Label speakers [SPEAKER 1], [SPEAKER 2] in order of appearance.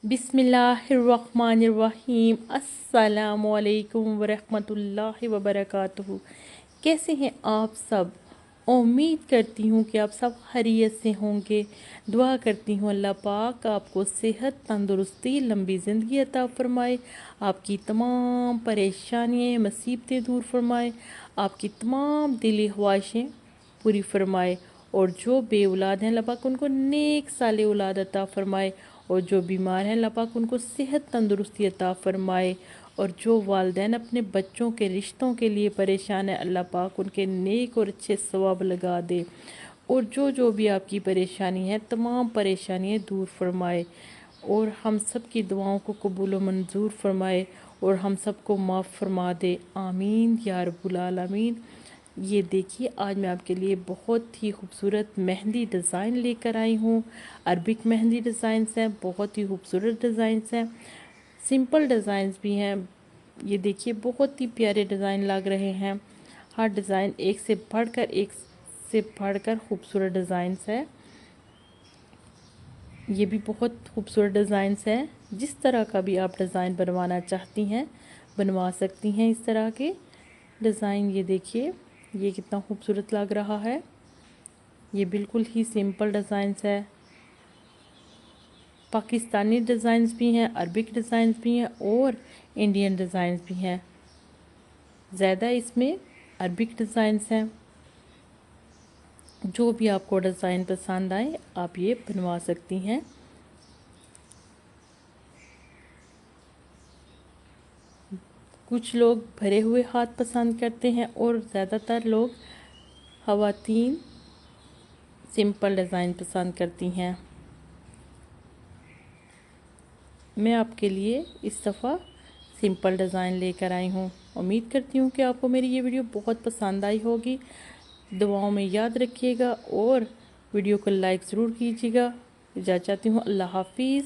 [SPEAKER 1] बिस्मिल्लाहिर्रहमानिर्रहीम। अस्सलामुअलैकुम वरहमतुल्लाहि वबरकातुहू। कैसे हैं आप सब? उम्मीद करती हूँ कि आप सब खैरियत से होंगे। दुआ करती हूँ अल्लाह पाक आपको सेहत, तंदुरुस्ती, लंबी ज़िंदगी अता फ़रमाए, आपकी तमाम परेशानियाँ, मुसीबतें दूर फरमाए, आपकी तमाम दिली ख्वाहिशें पूरी फरमाए। और जो बे औलाद हैं अल्लाह पाक उनको नेक साले औलाद अता फ़रमाए, और जो बीमार हैं अल्लाह पाक उनको सेहत तंदुरुस्ती अता फ़रमाए। और जो वालिदैन अपने बच्चों के रिश्तों के लिए परेशान है अल्लाह पाक उनके नेक और अच्छे सवाब लगा दे। और जो भी आपकी परेशानी है तमाम परेशानियाँ दूर फरमाए, और हम सब की दुआओं को कबूल व मंजूर फरमाए, और हम सबको माफ़ फरमा दे। आमीन या रब्बुल आलमीन। ये देखिए, आज मैं आपके लिए बहुत ही खूबसूरत मेहंदी डिज़ाइन लेकर आई हूँ। अरबिक मेहंदी डिज़ाइंस हैं, बहुत ही खूबसूरत डिज़ाइंस हैं, सिंपल डिज़ाइंस भी हैं। ये देखिए, बहुत ही प्यारे डिज़ाइन लग रहे हैं। हर डिज़ाइन एक से बढ़कर खूबसूरत डिज़ाइंस है। ये भी बहुत खूबसूरत डिज़ाइंस हैं। जिस तरह का भी आप डिज़ाइन बनवाना चाहती हैं बनवा सकती हैं इस तरह के डिज़ाइन। ये देखिए, ये कितना खूबसूरत लग रहा है। ये बिल्कुल ही सिंपल डिज़ाइंस है। पाकिस्तानी डिज़ाइंस भी हैं, अरबिक डिज़ाइंस भी हैं, और इंडियन डिज़ाइंस भी हैं। ज़्यादा इसमें अरबिक डिज़ाइंस हैं। जो भी आपको डिज़ाइन पसंद आए आप ये बनवा सकती हैं। कुछ लोग भरे हुए हाथ पसंद करते हैं, और ज़्यादातर लोग ख़वातीन सिंपल डिज़ाइन पसंद करती हैं। मैं आपके लिए इस दफ़ा सिंपल डिज़ाइन लेकर आई हूँ। उम्मीद करती हूँ कि आपको मेरी ये वीडियो बहुत पसंद आई होगी। दुआओं में याद रखिएगा और वीडियो को लाइक ज़रूर कीजिएगा। इजाज़त चाहती हूँ। अल्लाह हाफिज़।